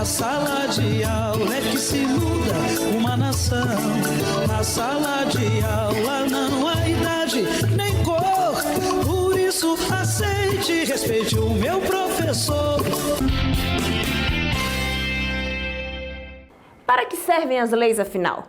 sala de aula é que se muda uma nação. Na sala de aula não há idade nem cor. Por isso aceite e respeite o meu professor. Para que servem as leis, afinal?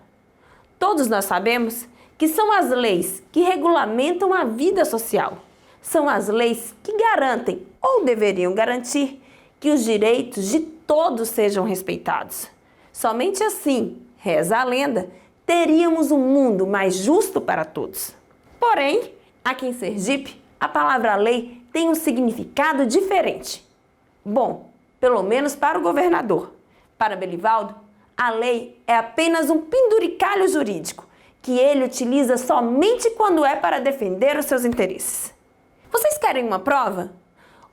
Todos nós sabemos que são as leis que regulamentam a vida social. São as leis que garantem, ou deveriam garantir, que os direitos de todos sejam respeitados. Somente assim, reza a lenda, teríamos um mundo mais justo para todos. Porém, aqui em Sergipe, a palavra lei tem um significado diferente. Bom, pelo menos para o governador. Para Belivaldo, a lei é apenas um penduricalho jurídico, que ele utiliza somente quando é para defender os seus interesses. Vocês querem uma prova?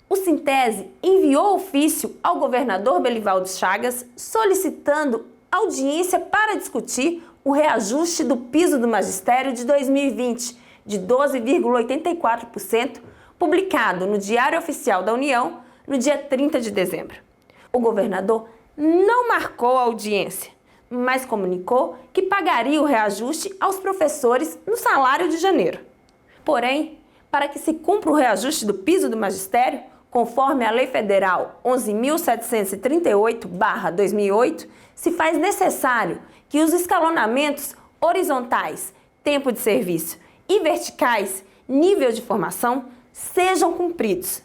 O Sintese enviou ofício ao governador Belivaldo Chagas solicitando audiência para discutir o reajuste do piso do magistério de 2020, de 12,84%, publicado no Diário Oficial da União no dia 30 de dezembro. O governador não marcou a audiência, mas comunicou que pagaria o reajuste aos professores no salário de janeiro. Porém, para que se cumpra o reajuste do piso do magistério, conforme a Lei Federal 11.738/2008, se faz necessário que os escalonamentos horizontais, tempo de serviço, e verticais, nível de formação, sejam cumpridos.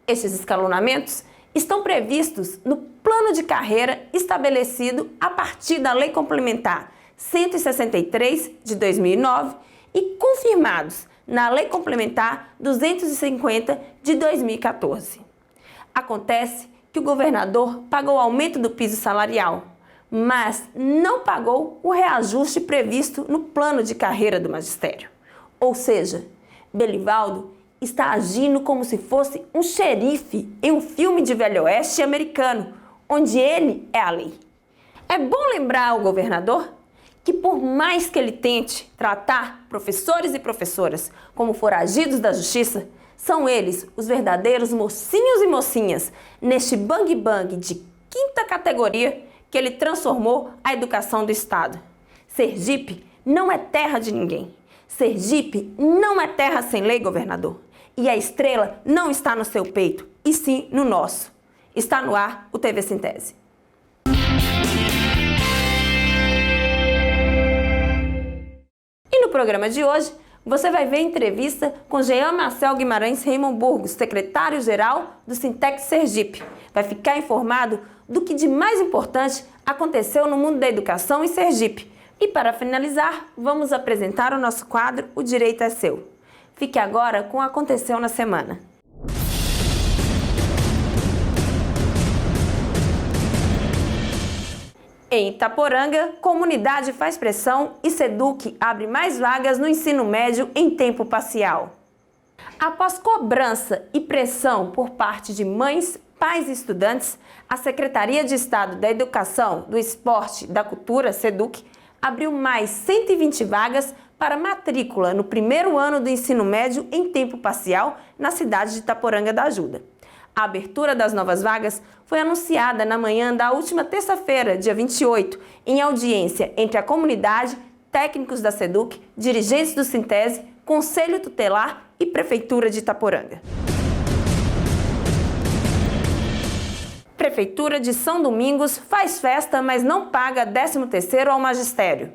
Estes escalonamentos estão previstos no plano de carreira estabelecido a partir da Lei Complementar 163 de 2009 e confirmados na Lei Complementar 250 de 2014. Acontece que o governador pagou o aumento do piso salarial, mas não pagou o reajuste previsto no plano de carreira do magistério. Ou seja, Belivaldo está agindo como se fosse um xerife em um filme de Velho Oeste americano, onde ele é a lei. É bom lembrar ao governador que, por mais que ele tente tratar professores e professoras como foragidos da justiça, são eles os verdadeiros mocinhos e mocinhas neste bang-bang de quinta categoria que ele transformou a educação do Estado. Sergipe não é terra de ninguém. Sergipe não é terra sem lei, governador. E a estrela não está no seu peito, e sim no nosso. Está no ar o TV Sintese. E no programa de hoje, você vai ver a entrevista com Jean Marcel Guimarães Raymond Burgos, secretário-geral do Sintex Sergipe. Vai ficar informado do que de mais importante aconteceu no mundo da educação em Sergipe. E para finalizar, vamos apresentar o nosso quadro O Direito é Seu. Fique agora com o que aconteceu na semana. Em Itaporanga, comunidade faz pressão e SEDUC abre mais vagas no ensino médio em tempo parcial. Após cobrança e pressão por parte de mães, pais e estudantes, a Secretaria de Estado da Educação, do Esporte e da Cultura, SEDUC, abriu mais 120 vagas para matrícula no primeiro ano do ensino médio em tempo parcial na cidade de Itaporanga da Ajuda. A abertura das novas vagas foi anunciada na manhã da última terça-feira, dia 28, em audiência entre a comunidade, técnicos da SEDUC, dirigentes do Sintese, Conselho Tutelar e Prefeitura de Itaporanga. Prefeitura de São Domingos faz festa, mas não paga 13º ao magistério.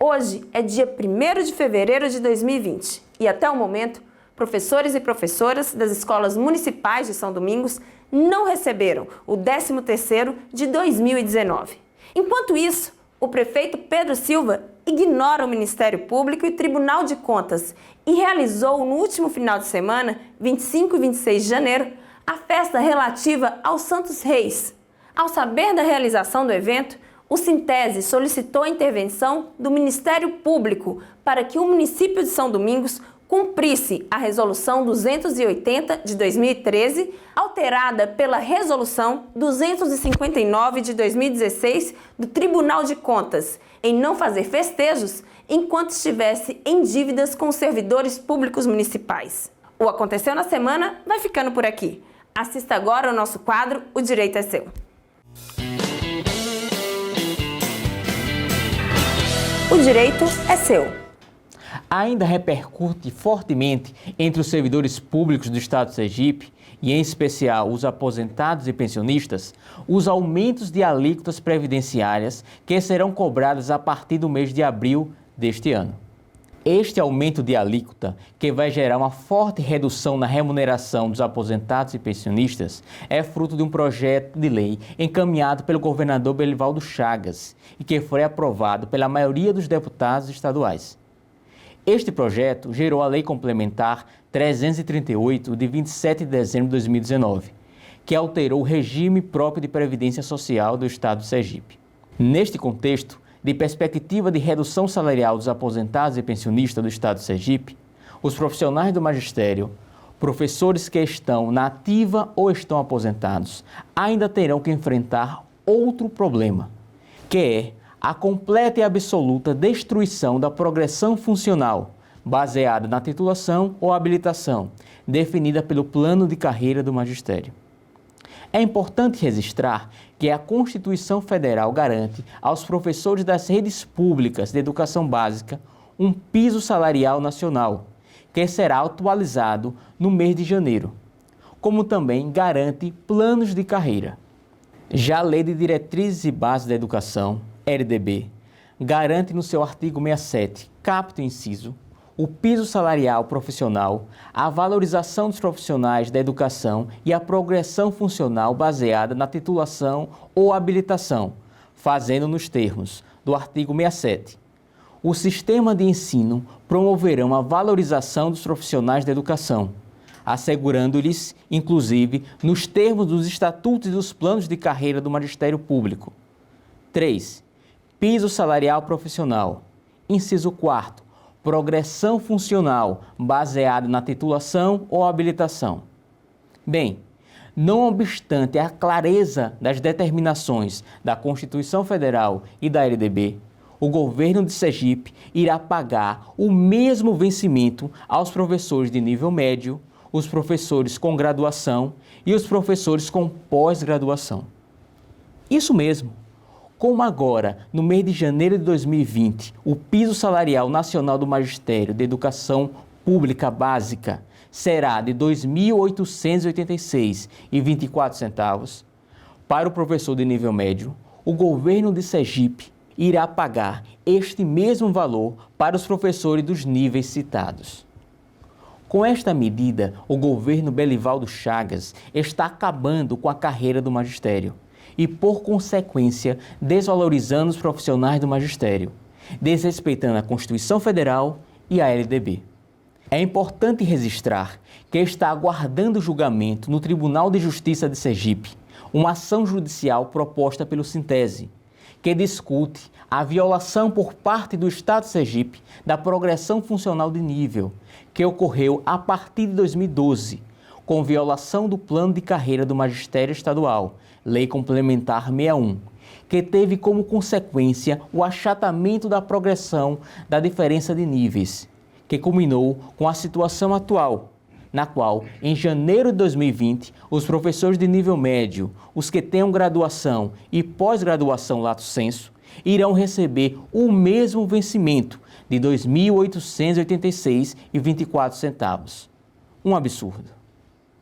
Hoje é dia 1º de fevereiro de 2020 e até o momento, professores e professoras das escolas municipais de São Domingos não receberam o 13º de 2019. Enquanto isso, o prefeito Pedro Silva ignora o Ministério Público e o Tribunal de Contas e realizou no último final de semana, 25 e 26 de janeiro, a festa relativa aos Santos Reis. Ao saber da realização do evento, o Sintese solicitou a intervenção do Ministério Público para que o município de São Domingos cumprisse a Resolução 280 de 2013, alterada pela Resolução 259 de 2016 do Tribunal de Contas, em não fazer festejos enquanto estivesse em dívidas com os servidores públicos municipais. O Aconteceu na Semana vai ficando por aqui. Assista agora ao nosso quadro O Direito é Seu. direito é seu. Ainda repercute fortemente entre os servidores públicos do Estado de Sergipe, e em especial os aposentados e pensionistas, os aumentos de alíquotas previdenciárias que serão cobradas a partir do mês de abril deste ano. Este aumento de alíquota, que vai gerar uma forte redução na remuneração dos aposentados e pensionistas, é fruto de um projeto de lei encaminhado pelo governador Belivaldo Chagas e que foi aprovado pela maioria dos deputados estaduais. Este projeto gerou a Lei Complementar 338, de 27 de dezembro de 2019, que alterou o regime próprio de previdência social do Estado de Sergipe. Neste contexto, de perspectiva de redução salarial dos aposentados e pensionistas do Estado de Sergipe, os profissionais do magistério, professores que estão na ativa ou estão aposentados, ainda terão que enfrentar outro problema, que é a completa e absoluta destruição da progressão funcional, baseada na titulação ou habilitação, definida pelo plano de carreira do magistério. É importante registrar que a Constituição Federal garante aos professores das redes públicas de educação básica um piso salarial nacional, que será atualizado no mês de janeiro, como também garante planos de carreira. Já a Lei de Diretrizes e Bases da Educação, LDB, garante no seu artigo 67, caput inciso, o piso salarial profissional, a valorização dos profissionais da educação e a progressão funcional baseada na titulação ou habilitação, fazendo nos termos do artigo 67. O sistema de ensino promoverá a valorização dos profissionais da educação, assegurando-lhes, inclusive, nos termos dos estatutos e dos planos de carreira do Magistério Público. 3. Piso salarial profissional. Inciso 4º. Progressão funcional, baseada na titulação ou habilitação. Bem, não obstante a clareza das determinações da Constituição Federal e da LDB, o governo de Sergipe irá pagar o mesmo vencimento aos professores de nível médio, os professores com graduação e os professores com pós-graduação. Isso mesmo. Como agora, no mês de janeiro de 2020, o piso salarial nacional do Magistério de Educação Pública Básica será de R$ 2.886,24, para o professor de nível médio, o governo de Sergipe irá pagar este mesmo valor para os professores dos níveis citados. Com esta medida, o governo Belivaldo Chagas está acabando com a carreira do magistério e, por consequência, desvalorizando os profissionais do magistério, desrespeitando a Constituição Federal e a LDB. É importante registrar que está aguardando julgamento no Tribunal de Justiça de Sergipe uma ação judicial proposta pelo Sintese, que discute a violação por parte do Estado de Sergipe da progressão funcional de nível, que ocorreu a partir de 2012, com violação do plano de carreira do Magistério Estadual, Lei Complementar 61, que teve como consequência o achatamento da progressão da diferença de níveis, que culminou com a situação atual, na qual, em janeiro de 2020, os professores de nível médio, os que tenham graduação e pós-graduação lato sensu, irão receber o mesmo vencimento de R$ 2.886,24. Um absurdo.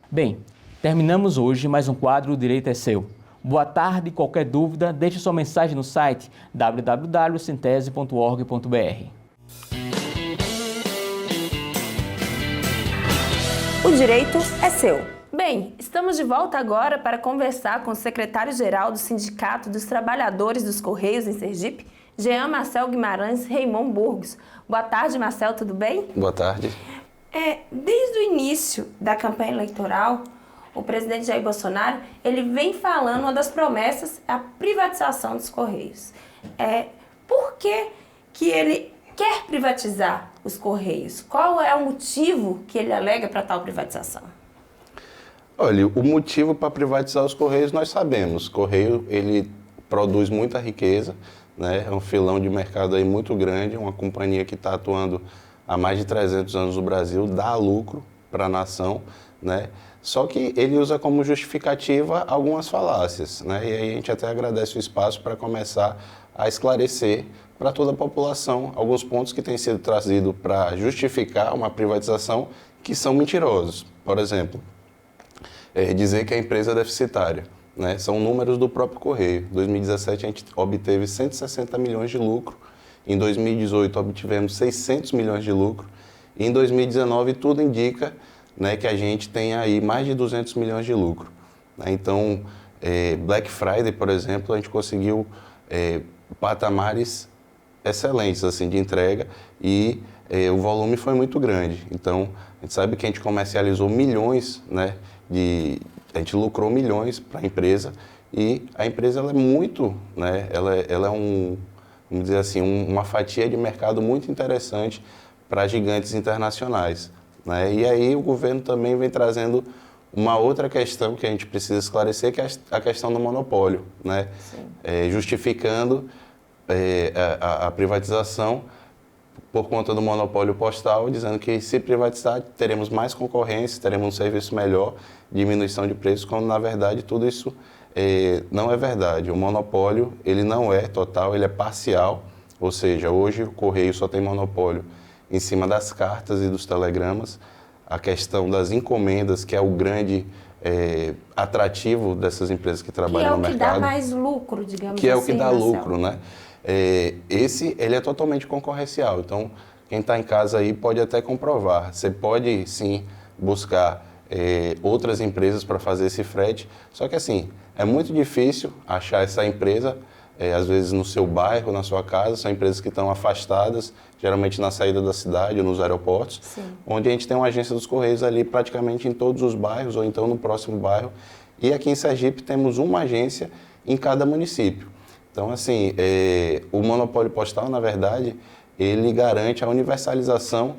Bem, terminamos hoje mais um quadro O Direito é Seu. Boa tarde, qualquer dúvida, deixe sua mensagem no site www.sintese.org.br. O direito é seu. Bem, estamos de volta agora para conversar com o secretário-geral do Sindicato dos Trabalhadores dos Correios em Sergipe, Jean Marcel Guimarães Raymond Burgos. Boa tarde, Marcel, tudo bem? Boa tarde. Desde o início da campanha eleitoral, o presidente Jair Bolsonaro, ele vem falando, uma das promessas é a privatização dos Correios. Por que ele quer privatizar os Correios? Qual é o motivo que ele alega para tal privatização? Olha, o motivo para privatizar os Correios nós sabemos. O Correio, ele produz muita riqueza, né? É um filão de mercado aí muito grande, uma companhia que está atuando há mais de 300 anos no Brasil, dá lucro para a nação, né? Só que ele usa como justificativa algumas falácias, né? E aí a gente até agradece o espaço para começar a esclarecer para toda a população alguns pontos que têm sido trazidos para justificar uma privatização que são mentirosos. Por exemplo, dizer que a empresa é deficitária, né? São números do próprio Correio. Em 2017 a gente obteve 160 milhões de lucro, em 2018 obtivemos 600 milhões de lucro, e em 2019 tudo indica, né, que a gente tem aí mais de 200 milhões de lucro, né? Então, Black Friday, por exemplo, a gente conseguiu patamares excelentes assim, de entrega e o volume foi muito grande. Então, a gente sabe que a gente comercializou milhões, né, a gente lucrou milhões para a empresa e a empresa ela é muito, né, ela é vamos dizer assim, uma fatia de mercado muito interessante para gigantes internacionais, né? E aí o governo também vem trazendo uma outra questão que a gente precisa esclarecer, que é a questão do monopólio, né? Justificando a privatização por conta do monopólio postal, dizendo que se privatizar teremos mais concorrência, teremos um serviço melhor, diminuição de preços, quando na verdade tudo isso não é verdade. O monopólio ele não é total, ele é parcial, ou seja, hoje o Correio só tem monopólio em cima das cartas e dos telegramas. A questão das encomendas, que é o grande atrativo dessas empresas que trabalham no mercado. Que é o que dá mais lucro, digamos assim. Que é o que dá Marcelo. lucro, né? Ele é totalmente concorrencial. Então, quem está em casa aí pode até comprovar. Você pode, sim, buscar outras empresas para fazer esse frete. Só que, assim, é muito difícil achar essa empresa, às vezes no seu bairro, na sua casa. São empresas que estão afastadas, geralmente na saída da cidade ou nos aeroportos. Sim. Onde a gente tem uma agência dos Correios ali praticamente em todos os bairros ou então no próximo bairro. E aqui em Sergipe temos uma agência em cada município. Então, assim, o monopólio postal, na verdade, ele garante a universalização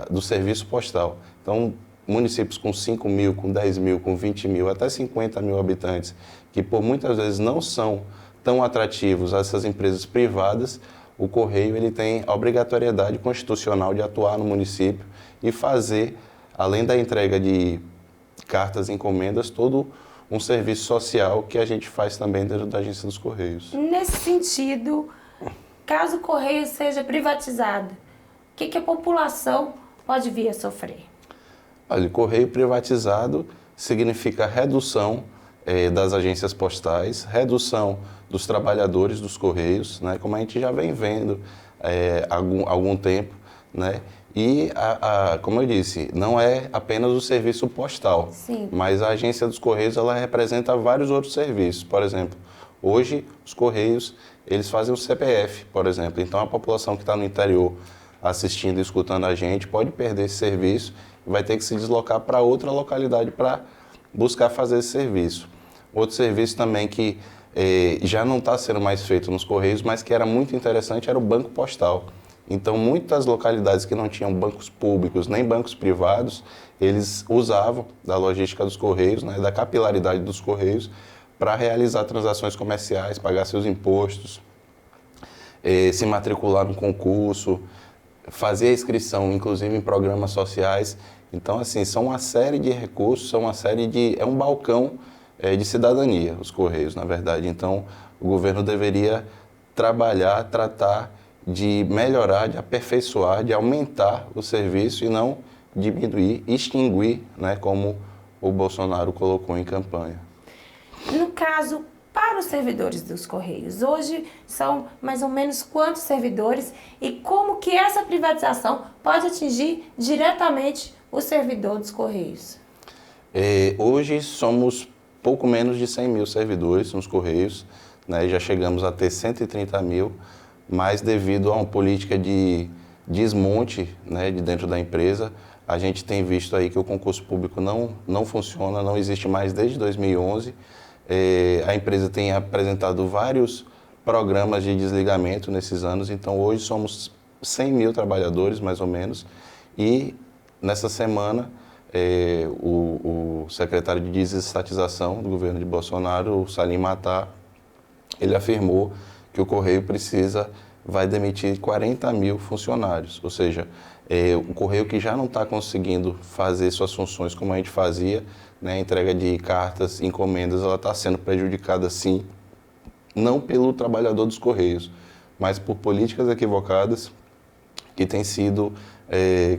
do serviço postal. Então, municípios com 5 mil, com 10 mil, com 20 mil, até 50 mil habitantes, que por muitas vezes não são tão atrativos a essas empresas privadas, o Correio ele tem a obrigatoriedade constitucional de atuar no município e fazer, além da entrega de cartas e encomendas, todo um serviço social que a gente faz também dentro da agência dos Correios. Nesse sentido, caso o Correio seja privatizado, o que a população pode vir a sofrer? Olha, o Correio privatizado significa redução das agências postais, redução dos trabalhadores dos Correios, né, como a gente já vem vendo há algum tempo, né? E, como eu disse, não é apenas o serviço postal, sim, mas a agência dos Correios ela representa vários outros serviços. Por exemplo, hoje os Correios eles fazem o CPF, por exemplo. Então a população que está no interior assistindo e escutando a gente pode perder esse serviço e vai ter que se deslocar para outra localidade para buscar fazer esse serviço. Outro serviço também que já não está sendo mais feito nos Correios, mas que era muito interessante, era o banco postal. Então, muitas localidades que não tinham bancos públicos nem bancos privados, eles usavam da logística dos Correios, né, da capilaridade dos Correios, para realizar transações comerciais, pagar seus impostos, se matricular no concurso, fazer a inscrição, inclusive em programas sociais. Então, assim, são uma série de recursos, é um balcão de cidadania, os Correios, na verdade. Então, o governo deveria tratar de melhorar, de aperfeiçoar, de aumentar o serviço e não diminuir, extinguir, né, como o Bolsonaro colocou em campanha. No caso, para os servidores dos Correios, hoje são mais ou menos quantos servidores e como que essa privatização pode atingir diretamente o servidor dos Correios? Hoje somos pouco menos de 100 mil servidores nos Correios, né, já chegamos a ter 130 mil, mas devido a uma política de desmonte, né, de dentro da empresa, a gente tem visto aí que o concurso público não funciona, não existe mais desde 2011. A empresa tem apresentado vários programas de desligamento nesses anos, então hoje somos 100 mil trabalhadores, mais ou menos, e nessa semana o secretário de desestatização do governo de Bolsonaro, o Salim Matar, ele afirmou que o Correio precisa vai demitir 40 mil funcionários, ou seja, o Correio que já não está conseguindo fazer suas funções como a gente fazia, né, a entrega de cartas, encomendas, ela está sendo prejudicada sim, não pelo trabalhador dos Correios, mas por políticas equivocadas que têm sido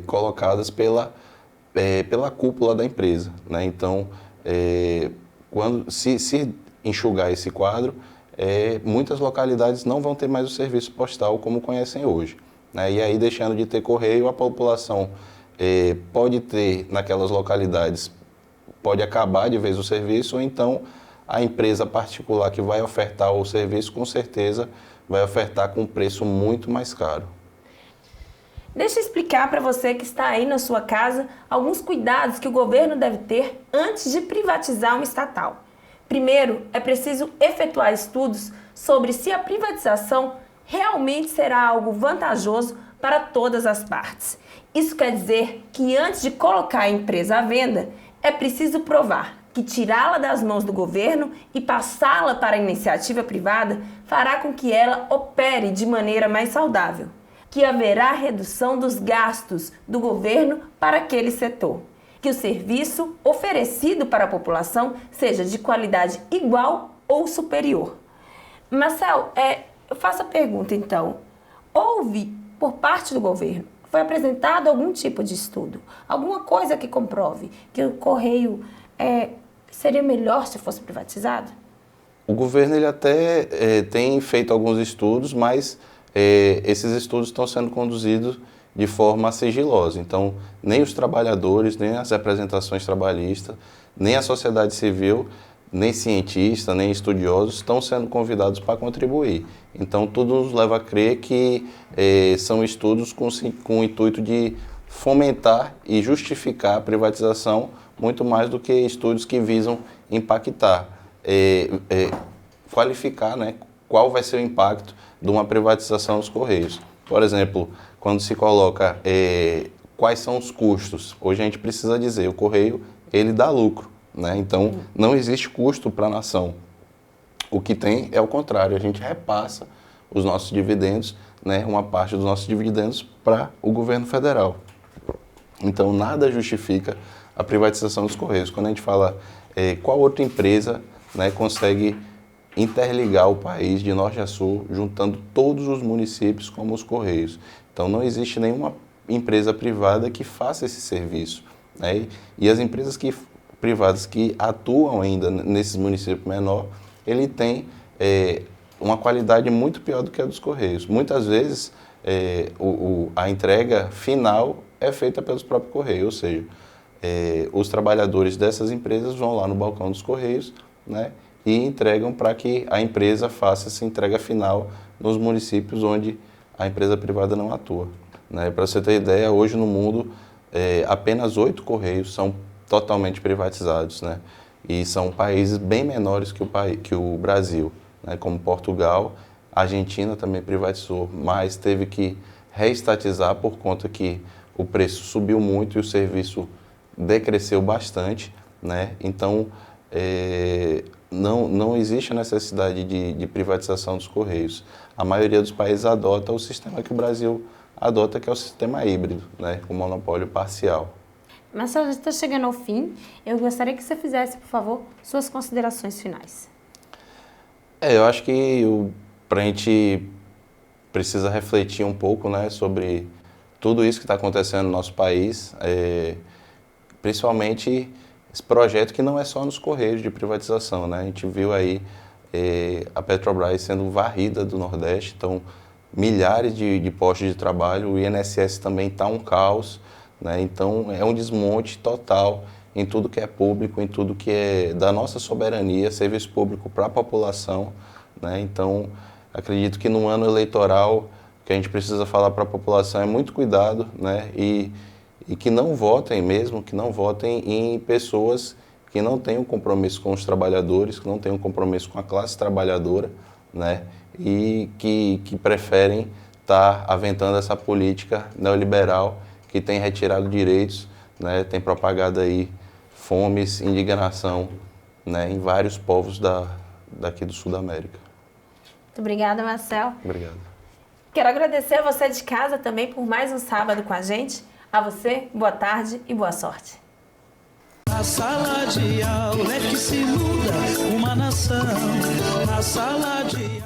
colocadas pela cúpula da empresa, né? Então, se enxugar esse quadro, muitas localidades não vão ter mais o serviço postal como conhecem hoje, né? E aí, deixando de ter correio, a população pode ter, naquelas localidades, pode acabar de vez o serviço, ou então a empresa particular que vai ofertar o serviço, com certeza, vai ofertar com um preço muito mais caro. Deixa eu explicar para você que está aí na sua casa alguns cuidados que o governo deve ter antes de privatizar uma estatal. Primeiro, é preciso efetuar estudos sobre se a privatização realmente será algo vantajoso para todas as partes. Isso quer dizer que antes de colocar a empresa à venda, é preciso provar que tirá-la das mãos do governo e passá-la para a iniciativa privada fará com que ela opere de maneira mais saudável, que haverá redução dos gastos do governo para aquele setor, que o serviço oferecido para a população seja de qualidade igual ou superior. Marcel, eu faço a pergunta então, houve por parte do governo, foi apresentado algum tipo de estudo, alguma coisa que comprove que o Correio seria melhor se fosse privatizado? O governo ele até tem feito alguns estudos, mas esses estudos estão sendo conduzidos de forma sigilosa. Então, nem os trabalhadores, nem as representações trabalhistas, nem a sociedade civil, nem cientistas, nem estudiosos estão sendo convidados para contribuir. Então, tudo nos leva a crer que são estudos com o intuito de fomentar e justificar a privatização muito mais do que estudos que visam impactar, qualificar, né, qual vai ser o impacto de uma privatização dos Correios. Por exemplo, quando se coloca quais são os custos, hoje a gente precisa dizer, o Correio ele dá lucro, né? Então não existe custo para a nação. O que tem é o contrário, a gente repassa os nossos dividendos, né, uma parte dos nossos dividendos para o governo federal. Então nada justifica a privatização dos Correios. Quando a gente fala qual outra empresa, né, consegue interligar o país de norte a sul, juntando todos os municípios como os Correios. Então não existe nenhuma empresa privada que faça esse serviço, né? E as empresas privadas que atuam ainda nesses municípios menores, ele tem uma qualidade muito pior do que a dos Correios. Muitas vezes a entrega final é feita pelos próprios Correios, ou seja, os trabalhadores dessas empresas vão lá no balcão dos Correios, né, e entregam para que a empresa faça essa entrega final nos municípios onde a empresa privada não atua, né? Para você ter ideia, hoje no mundo apenas 8 Correios são totalmente privatizados, né? E são países bem menores que o Brasil, né? Como Portugal, a Argentina também privatizou, mas teve que reestatizar por conta que o preço subiu muito e o serviço decresceu bastante, né? Então, não existe a necessidade de privatização dos Correios. A maioria dos países adota o sistema que o Brasil adota, que é o sistema híbrido, né, com monopólio parcial. Marcelo, já está chegando ao fim. Eu gostaria que você fizesse, por favor, suas considerações finais. Eu acho que a gente precisa refletir um pouco, né, sobre tudo isso que está acontecendo no nosso país, principalmente esse projeto que não é só nos Correios de privatização, né? A gente viu aí a Petrobras sendo varrida do Nordeste, então milhares de postos de trabalho, o INSS também está um caos, né? Então é um desmonte total em tudo que é público, em tudo que é da nossa soberania, serviço público para a população, né? Então acredito que no ano eleitoral que a gente precisa falar para a população é muito cuidado, né? E que não votem mesmo, que não votem em pessoas que não tenham compromisso com os trabalhadores, que não tenham compromisso com a classe trabalhadora, né? E que preferem estar aventando essa política neoliberal que tem retirado direitos, né? Tem propagado aí fomes, indignação, né? Em vários povos daqui do Sul da América. Muito obrigada, Marcel. Obrigado. Quero agradecer a você de casa também por mais um sábado com a gente. A você, boa tarde e boa sorte. Na sala de aula é que se muda uma nação. Na sala de